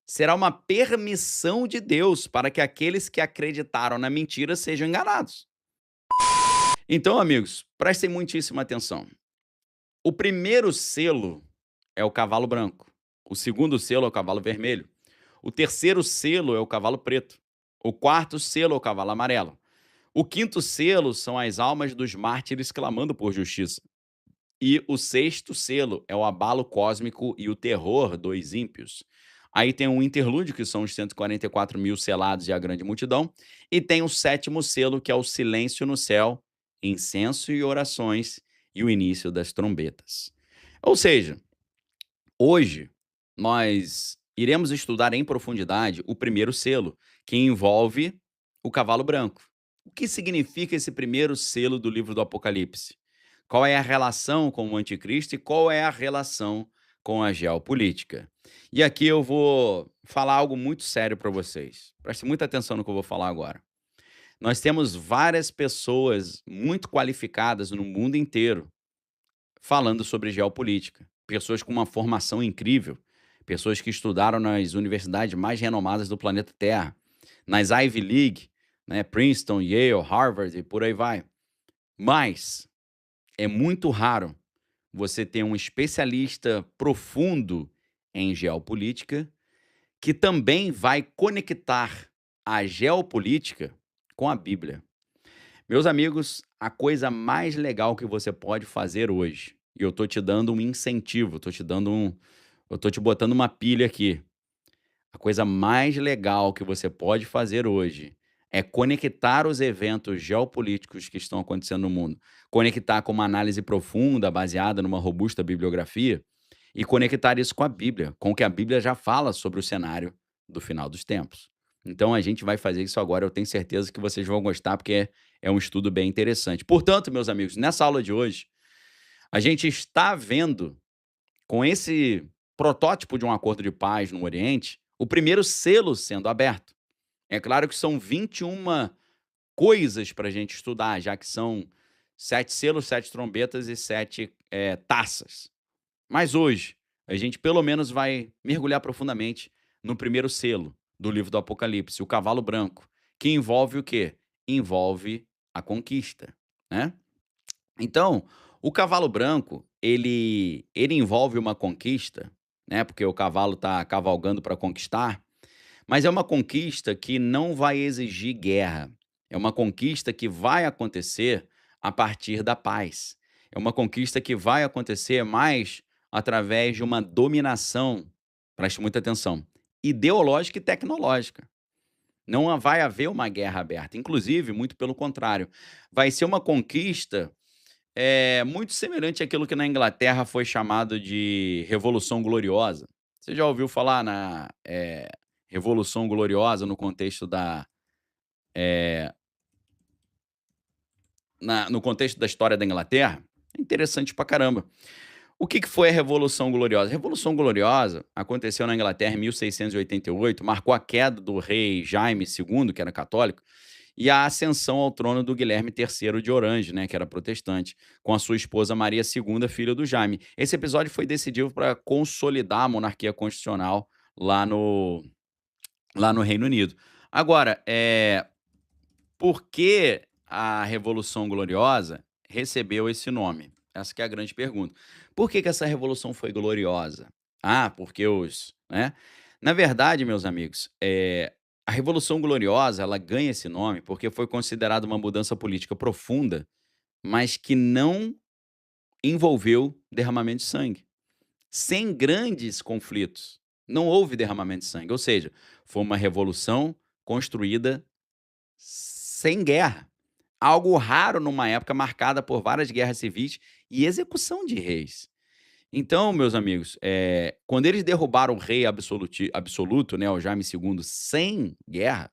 será uma permissão de Deus para que aqueles que acreditaram na mentira sejam enganados. Então, amigos, prestem muitíssima atenção. O primeiro selo é o cavalo branco. O segundo selo é o cavalo vermelho. O terceiro selo é o cavalo preto. O quarto selo é o cavalo amarelo. O quinto selo são as almas dos mártires clamando por justiça. E o sexto selo é o abalo cósmico e o terror dos ímpios. Aí tem um interlúdio, que são os 144 mil selados e a grande multidão. E tem o sétimo selo, que é o silêncio no céu, incenso e orações e o início das trombetas. Ou seja, hoje nós iremos estudar em profundidade o primeiro selo, que envolve o cavalo branco. O que significa esse primeiro selo do livro do Apocalipse? Qual é a relação com o anticristo e qual é a relação com a geopolítica? E aqui eu vou falar algo muito sério para vocês. Preste muita atenção no que eu vou falar agora. Nós temos várias pessoas muito qualificadas no mundo inteiro falando sobre geopolítica. Pessoas com uma formação incrível, pessoas que estudaram nas universidades mais renomadas do planeta Terra, nas Ivy League, né, Princeton, Yale, Harvard e por aí vai. Mas é muito raro você ter um especialista profundo em geopolítica que também vai conectar a geopolítica com a Bíblia. Meus amigos, a coisa mais legal que você pode fazer hoje, e eu tô te dando um incentivo, eu tô te botando uma pilha aqui. A coisa mais legal que você pode fazer hoje é conectar os eventos geopolíticos que estão acontecendo no mundo, conectar com uma análise profunda, baseada numa robusta bibliografia, e conectar isso com a Bíblia, com o que a Bíblia já fala sobre o cenário do final dos tempos. Então a gente vai fazer isso agora, eu tenho certeza que vocês vão gostar, porque é um estudo bem interessante. Portanto, meus amigos, nessa aula de hoje, a gente está vendo, com esse protótipo de um acordo de paz no Oriente, o primeiro selo sendo aberto. É claro que são 21 coisas para a gente estudar, já que são 7 selos, 7 trombetas e 7 taças. Mas hoje, a gente pelo menos vai mergulhar profundamente no primeiro selo do livro do Apocalipse, o cavalo branco, que envolve o quê? Envolve a conquista, né? Então, o cavalo branco, ele envolve uma conquista, né? Porque o cavalo está cavalgando para conquistar, mas é uma conquista que não vai exigir guerra. É uma conquista que vai acontecer a partir da paz. É uma conquista que vai acontecer mais através de uma dominação, preste muita atenção, ideológica e tecnológica. Não vai haver uma guerra aberta. Inclusive, muito pelo contrário, vai ser uma conquista muito semelhante àquilo que na Inglaterra foi chamado de Revolução Gloriosa. Você já ouviu falar na Revolução Gloriosa no contexto eh, no contexto da história da Inglaterra? É interessante pra caramba. O que que foi a Revolução Gloriosa? A Revolução Gloriosa aconteceu na Inglaterra em 1688, marcou a queda do rei Jaime II, que era católico, e a ascensão ao trono do Guilherme III de Orange, né, que era protestante, com a sua esposa Maria II, filha do Jaime. Esse episódio foi decisivo para consolidar a monarquia constitucional lá no, lá no Reino Unido. Agora, por que a Revolução Gloriosa recebeu esse nome? Essa que é a grande pergunta. Por que que essa revolução foi gloriosa? Ah, porque os, né? Na verdade, meus amigos, a Revolução Gloriosa, ela ganha esse nome porque foi considerada uma mudança política profunda, mas que não envolveu derramamento de sangue. Sem grandes conflitos, não houve derramamento de sangue. Ou seja, foi uma revolução construída sem guerra. Algo raro numa época marcada por várias guerras civis e execução de reis. Então, meus amigos, quando eles derrubaram o rei absoluto, né, o Jaime II, sem guerra,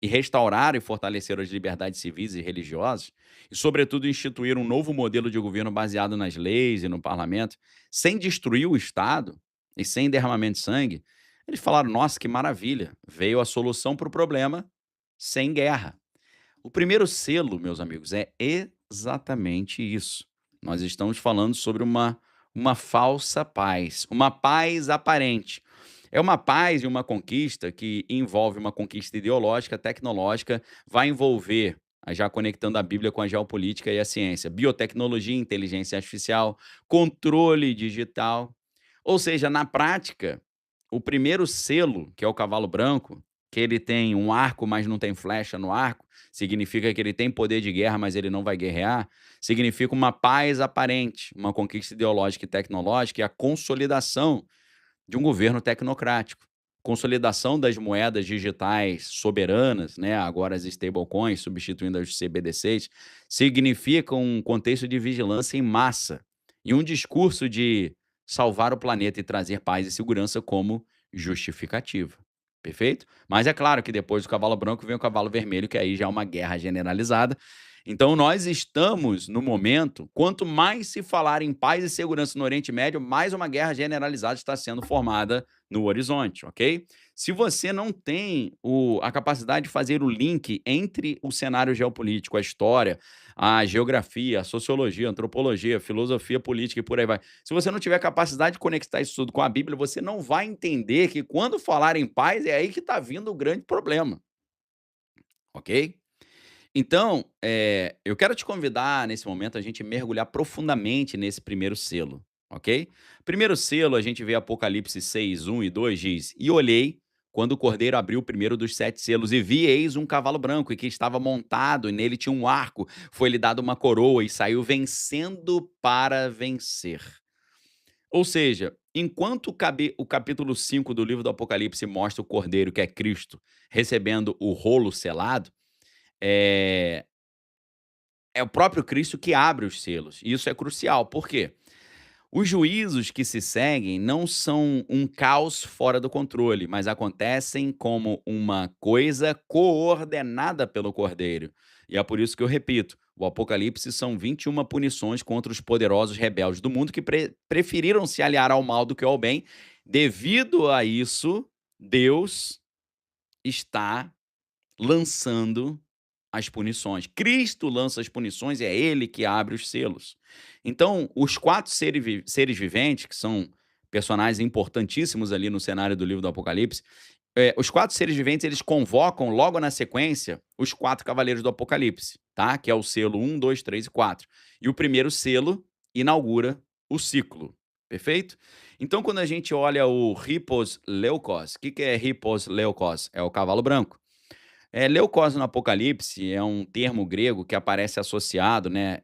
e restauraram e fortaleceram as liberdades civis e religiosas, e sobretudo instituíram um novo modelo de governo baseado nas leis e no parlamento, sem destruir o Estado e sem derramamento de sangue, eles falaram: nossa, que maravilha, veio a solução para o problema sem guerra. O primeiro selo, meus amigos, é exatamente isso. Nós estamos falando sobre uma falsa paz, uma paz aparente. É uma paz e uma conquista que envolve uma conquista ideológica, tecnológica, vai envolver, já conectando a Bíblia com a geopolítica e a ciência, biotecnologia, inteligência artificial, controle digital. Ou seja, na prática, o primeiro selo, que é o cavalo branco, que ele tem um arco, mas não tem flecha no arco, significa que ele tem poder de guerra, mas ele não vai guerrear, significa uma paz aparente, uma conquista ideológica e tecnológica e a consolidação de um governo tecnocrático. Consolidação das moedas digitais soberanas, né, agora as stablecoins, substituindo as CBDCs, significa um contexto de vigilância em massa e um discurso de salvar o planeta e trazer paz e segurança como justificativa. Perfeito? Mas é claro que depois do cavalo branco vem o cavalo vermelho, que aí já é uma guerra generalizada. Então, nós estamos no momento, quanto mais se falar em paz e segurança no Oriente Médio, mais uma guerra generalizada está sendo formada no horizonte, ok? Se você não tem a capacidade de fazer o link entre o cenário geopolítico, a história, a geografia, a sociologia, a antropologia, a filosofia política e por aí vai. Se você não tiver capacidade de conectar isso tudo com a Bíblia, você não vai entender que quando falar em paz é aí que está vindo o grande problema, ok? Então, eu quero te convidar nesse momento a gente mergulhar profundamente nesse primeiro selo, ok? Primeiro selo, a gente vê Apocalipse 6, 1 e 2 diz: E olhei quando o cordeiro abriu o primeiro dos 7 selos, e vi, eis um cavalo branco, e que estava montado, e nele tinha um arco, foi-lhe dado uma coroa, e saiu vencendo para vencer. Ou seja, enquanto o capítulo 5 do livro do Apocalipse mostra o cordeiro, que é Cristo, recebendo o rolo selado, é, é o próprio Cristo que abre os selos. E isso é crucial. Por quê? Os juízos que se seguem não são um caos fora do controle, mas acontecem como uma coisa coordenada pelo Cordeiro. E é por isso que eu repito: o Apocalipse são 21 punições contra os poderosos rebeldes do mundo que preferiram se aliar ao mal do que ao bem. Devido a isso, Deus está lançando as punições. Cristo lança as punições e é ele que abre os selos. Então, os 4 seres viventes, que são personagens importantíssimos ali no cenário do livro do Apocalipse, os 4 seres viventes, eles convocam logo na sequência os 4 cavaleiros do Apocalipse, tá? Que é o selo 1, 2, 3 e 4. E o primeiro selo inaugura o ciclo, perfeito? Então, quando a gente olha o Hippos Leucos, o que que é Hippos Leucos? É o cavalo branco. Leucos no Apocalipse é um termo grego que aparece associado, né,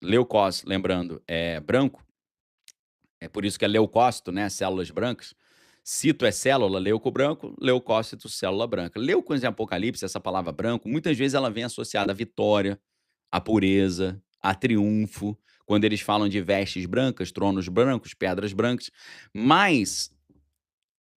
leucos, lembrando, é branco, é por isso que é leucócito, né, células brancas. Cito é célula, leuco branco, leucócito, célula branca. Leucos em Apocalipse, essa palavra branco, muitas vezes ela vem associada à vitória, à pureza, a triunfo, quando eles falam de vestes brancas, tronos brancos, pedras brancas, mas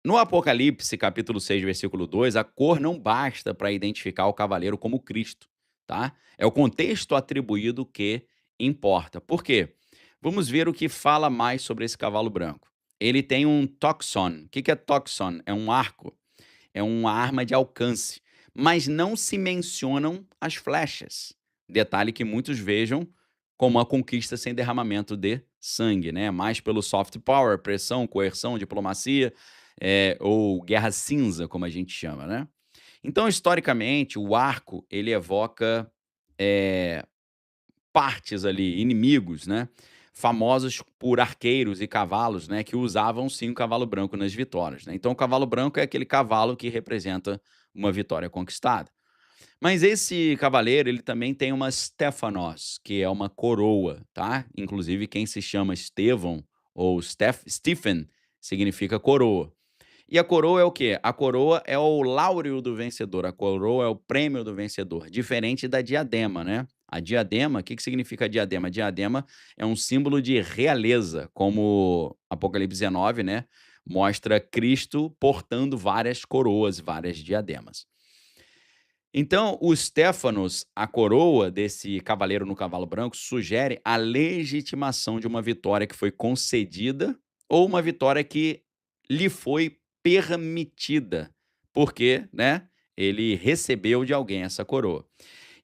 no Apocalipse, capítulo 6, versículo 2, a cor não basta para identificar o cavaleiro como Cristo, tá? É o contexto atribuído que importa. Por quê? Vamos ver o que fala mais sobre esse cavalo branco. Ele tem um toxon. O que que é toxon? É um arco, é uma arma de alcance, mas não se mencionam as flechas. Detalhe que muitos vejam como uma conquista sem derramamento de sangue, né? Mais pelo soft power, pressão, coerção, diplomacia, ou guerra cinza, como a gente chama, né? Então, historicamente, o arco ele evoca eh, partes ali, inimigos, né? Famosos por arqueiros e cavalos, né? Que usavam sim o cavalo branco nas vitórias, né? Então, o cavalo branco é aquele cavalo que representa uma vitória conquistada. Mas esse cavaleiro, ele também tem uma Stephanos, que é uma coroa, tá? Inclusive, quem se chama Estevão ou Stephen significa coroa. E a coroa é o quê? A coroa é o láureo do vencedor, a coroa é o prêmio do vencedor, diferente da diadema, né? A diadema, o que que significa a diadema? A diadema é um símbolo de realeza, como Apocalipse 19, né? Mostra Cristo portando várias coroas, várias diademas. Então, o Stephanos, a coroa desse cavaleiro no cavalo branco, sugere a legitimação de uma vitória que foi concedida ou uma vitória que lhe foi permitida, porque, né, ele recebeu de alguém essa coroa.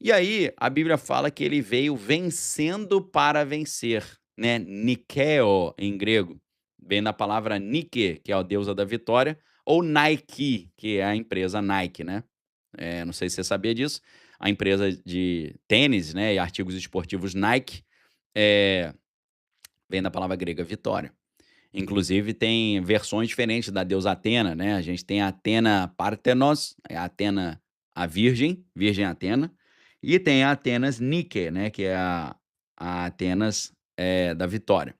E aí, a Bíblia fala que ele veio vencendo para vencer, né? Nikeo em grego. vem da palavra Nike, que é a deusa da vitória, ou Nike, que é a empresa Nike, né. Não sei se você sabia disso, a empresa de tênis, né, e artigos esportivos Nike, eh, vem da palavra grega vitória. Inclusive tem versões diferentes da deusa Atena, né, a gente tem a Atena Partenos, é a Atena a virgem, Virgem Atena, e tem a Atenas Nike, né, que é a Atenas, da vitória.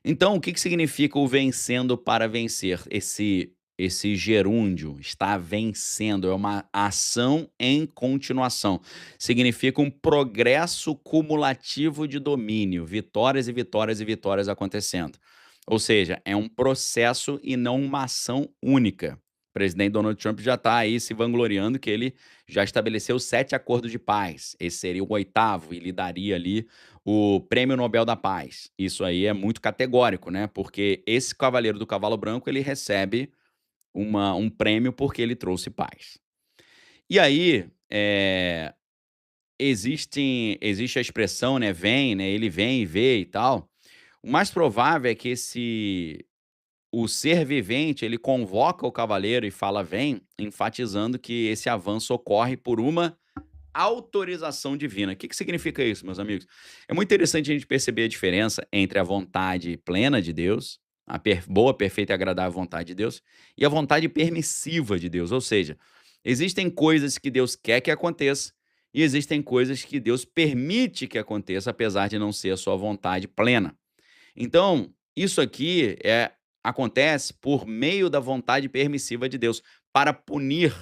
Então, o que que significa o vencendo para vencer? Esse gerúndio, está vencendo, é uma ação em continuação. Significa um progresso cumulativo de domínio, vitórias e vitórias e vitórias acontecendo. Ou seja, é um processo e não uma ação única. O presidente Donald Trump já está aí se vangloriando que ele já estabeleceu 7 acordos de paz. Esse seria o 8º e lhe daria ali o Prêmio Nobel da Paz. Isso aí é muito categórico, né, porque esse cavaleiro do cavalo branco, ele recebe um prêmio porque ele trouxe paz. E aí, existe a expressão, né, vem, né, ele vem e vê e tal. O mais provável é que o ser vivente, ele convoca o cavaleiro e fala: "Vem", enfatizando que esse avanço ocorre por uma autorização divina. O que que significa isso, meus amigos? É muito interessante a gente perceber a diferença entre a vontade plena de Deus, a boa, perfeita e agradável vontade de Deus, e a vontade permissiva de Deus. Ou seja, existem coisas que Deus quer que aconteça e existem coisas que Deus permite que aconteça, apesar de não ser a sua vontade plena. Então, isso aqui acontece por meio da vontade permissiva de Deus, para punir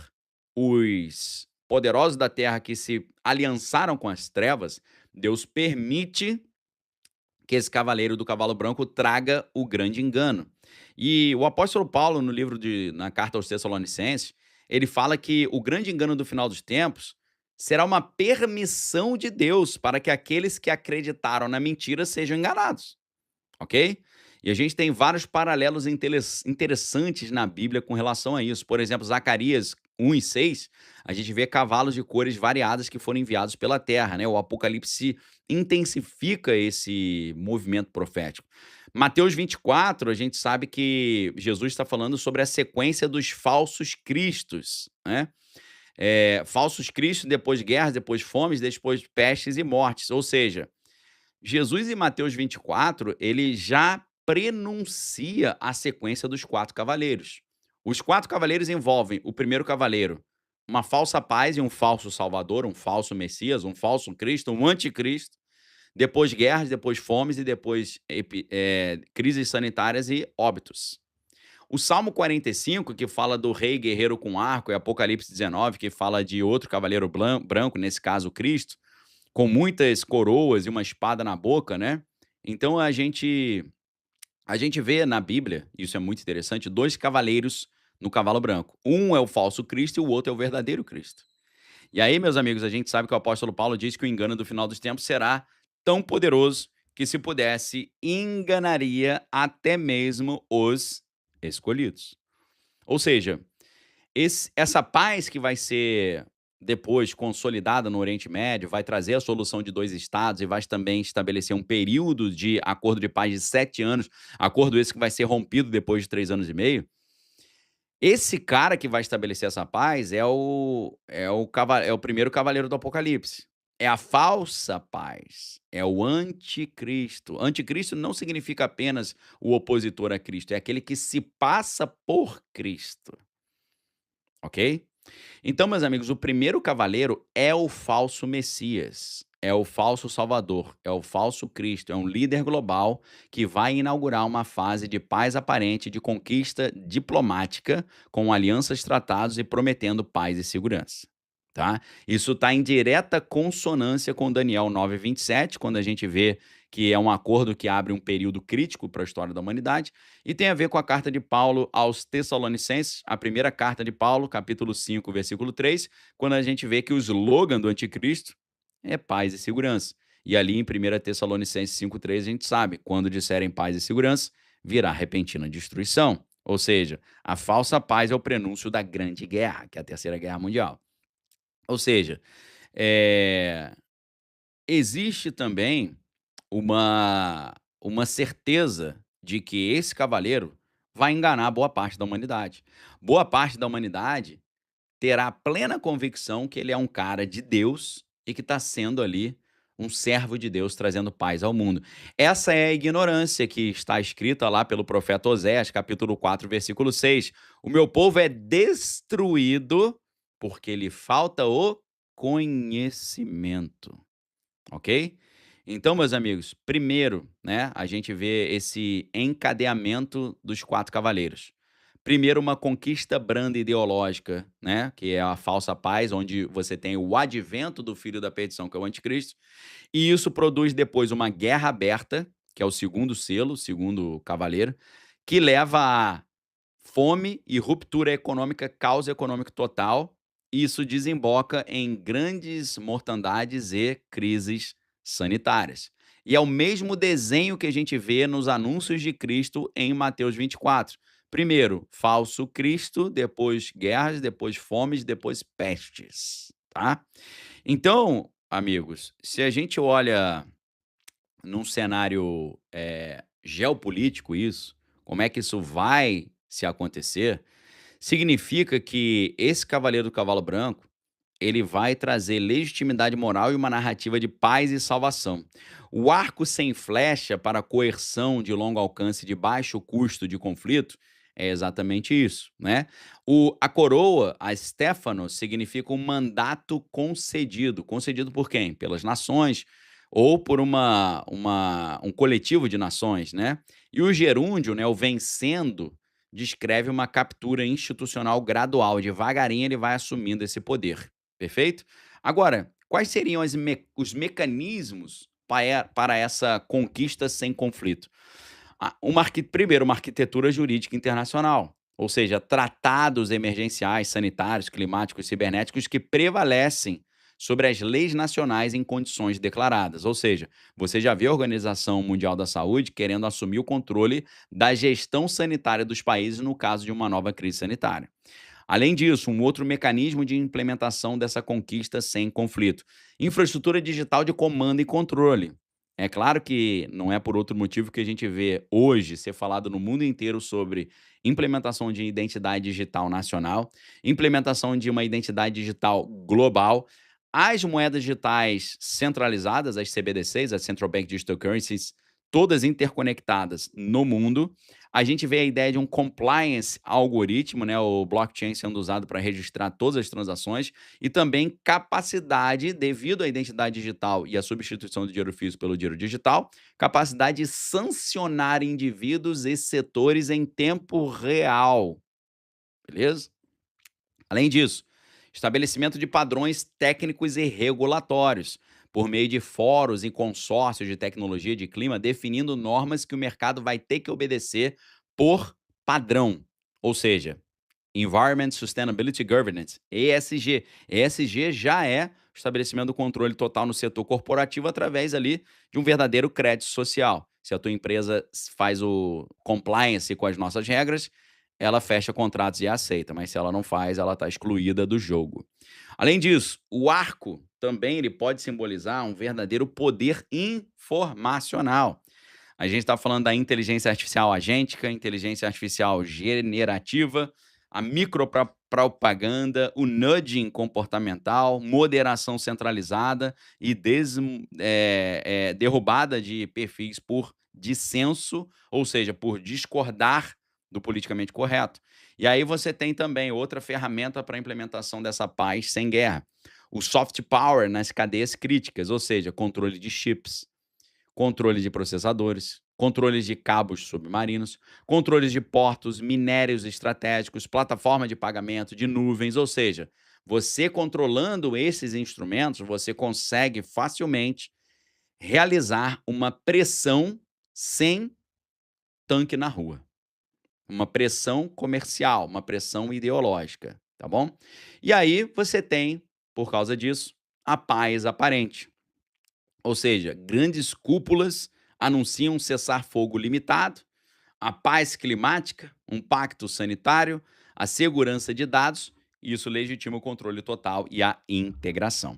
os poderosos da terra que se aliançaram com as trevas. Deus permite que esse cavaleiro do cavalo branco traga o grande engano. E o apóstolo Paulo, no livro na carta aos Tessalonicenses, ele fala que o grande engano do final dos tempos será uma permissão de Deus para que aqueles que acreditaram na mentira sejam enganados. Ok? E a gente tem vários paralelos interessantes na Bíblia com relação a isso. Por exemplo, Zacarias 1:6, a gente vê cavalos de cores variadas que foram enviados pela terra, né? O Apocalipse intensifica esse movimento profético. Mateus 24, a gente sabe que Jesus está falando sobre a sequência dos falsos cristos, né? Falsos cristos, depois guerras, depois fomes, depois pestes e mortes. Ou seja, Jesus em Mateus 24, ele já prenuncia a sequência dos 4 cavaleiros. Os 4 cavaleiros envolvem o primeiro cavaleiro, uma falsa paz e um falso salvador, um falso Messias, um falso Cristo, um anticristo, depois guerras, depois fomes e depois crises sanitárias e óbitos. O Salmo 45, que fala do rei guerreiro com arco, e Apocalipse 19, que fala de outro cavaleiro branco, nesse caso Cristo, com muitas coroas e uma espada na boca, né. Então a gente vê na Bíblia, isso é muito interessante, 2 cavaleiros no cavalo branco. Um é o falso Cristo e o outro é o verdadeiro Cristo. E aí, meus amigos, a gente sabe que o apóstolo Paulo diz que o engano do final dos tempos será tão poderoso que, se pudesse, enganaria até mesmo os escolhidos. Ou seja, essa paz que vai ser depois consolidada no Oriente Médio, vai trazer a solução de 2 estados e vai também estabelecer um período de acordo de paz de 7 anos, acordo esse que vai ser rompido depois de 3 anos e meio. Esse cara que vai estabelecer essa paz é o primeiro cavaleiro do Apocalipse. É a falsa paz, é o anticristo. Anticristo não significa apenas o opositor a Cristo, é aquele que se passa por Cristo, ok? Então, meus amigos, o primeiro cavaleiro é o falso Messias, é o falso Salvador, é o falso Cristo, é um líder global que vai inaugurar uma fase de paz aparente, de conquista diplomática, com alianças, tratados e prometendo paz e segurança. Tá? Isso está em direta consonância com Daniel 9:27, quando a gente vê que é um acordo que abre um período crítico para a história da humanidade, e tem a ver com a carta de Paulo aos Tessalonicenses, a primeira carta de Paulo, capítulo 5, versículo 3, quando a gente vê que o slogan do anticristo é paz e segurança. E ali em 1 Tessalonicenses 5:3 a gente sabe, quando disserem paz e segurança, virá repentina destruição. Ou seja, a falsa paz é o prenúncio da grande guerra, que é a Terceira Guerra Mundial. Ou seja, eh, existe também uma certeza de que esse cavaleiro vai enganar boa parte da humanidade. Boa parte da humanidade terá plena convicção que ele é um cara de Deus e que está sendo ali um servo de Deus trazendo paz ao mundo. Essa é a ignorância que está escrita lá pelo profeta Oséias, capítulo 4, versículo 6. O meu povo é destruído porque lhe falta o conhecimento, ok? Então, meus amigos, primeiro, né, a gente vê esse encadeamento dos 4 cavaleiros. Primeiro, uma conquista branda ideológica, né, que é a falsa paz, onde você tem o advento do filho da perdição, que é o anticristo, e isso produz depois uma guerra aberta, que é o segundo selo, o segundo cavaleiro, que leva a fome e ruptura econômica, caos econômico total. Isso desemboca em grandes mortandades e crises sanitárias. E é o mesmo desenho que a gente vê nos anúncios de Cristo em Mateus 24. Primeiro, falso Cristo, depois guerras, depois fomes, depois pestes, tá? Então, amigos, se a gente olha num cenário, geopolítico isso, como é que isso vai se acontecer, significa que esse cavaleiro do cavalo branco, ele vai trazer legitimidade moral e uma narrativa de paz e salvação. O arco sem flecha para coerção de longo alcance de baixo custo de conflito é exatamente isso, né? A coroa, a Stéphanos, significa um mandato concedido. Concedido por quem? Pelas nações ou por um coletivo de nações, né? E o gerúndio, né, o vencendo, descreve uma captura institucional gradual. Devagarinho ele vai assumindo esse poder. Perfeito? Agora, quais seriam os mecanismos para essa conquista sem conflito? Primeiro, uma arquitetura jurídica internacional, ou seja, tratados emergenciais, sanitários, climáticos, cibernéticos que prevalecem sobre as leis nacionais em condições declaradas. Ou seja, você já vê a Organização Mundial da Saúde querendo assumir o controle da gestão sanitária dos países no caso de uma nova crise sanitária. Além disso, um outro mecanismo de implementação dessa conquista sem conflito: infraestrutura digital de comando e controle. É claro que não é por outro motivo que a gente vê hoje ser falado no mundo inteiro sobre implementação de identidade digital nacional, implementação de uma identidade digital global, as moedas digitais centralizadas, as CBDCs, as Central Bank Digital Currencies, todas interconectadas no mundo. A gente vê a ideia de um compliance algoritmo, né, o blockchain sendo usado para registrar todas as transações, e também capacidade, devido à identidade digital e à substituição do dinheiro físico pelo dinheiro digital, capacidade de sancionar indivíduos e setores em tempo real, beleza? Além disso, estabelecimento de padrões técnicos e regulatórios, por meio de fóruns e consórcios de tecnologia de clima, definindo normas que o mercado vai ter que obedecer por padrão. Ou seja, Environment Sustainability Governance, ESG. ESG já é o estabelecimento do controle total no setor corporativo através ali de um verdadeiro crédito social. Se a tua empresa faz o compliance com as nossas regras, ela fecha contratos e aceita, mas se ela não faz, ela está excluída do jogo. Além disso, o arco também ele pode simbolizar um verdadeiro poder informacional. A gente está falando da inteligência artificial agêntica, inteligência artificial generativa, a micropropaganda, o nudging comportamental, moderação centralizada e derrubada de perfis por dissenso, ou seja, por discordar do politicamente correto. E aí você tem também outra ferramenta para a implementação dessa paz sem guerra, o soft power nas cadeias críticas, ou seja, controle de chips, controle de processadores, controles de cabos submarinos, controles de portos, minérios estratégicos, plataforma de pagamento, de nuvens, ou seja, você controlando esses instrumentos, você consegue facilmente realizar uma pressão sem tanque na rua. Uma pressão comercial, uma pressão ideológica, tá bom? E aí você tem, por causa disso, a paz aparente. Ou seja, grandes cúpulas anunciam um cessar-fogo limitado, a paz climática, um pacto sanitário, a segurança de dados, e isso legitima o controle total e a integração.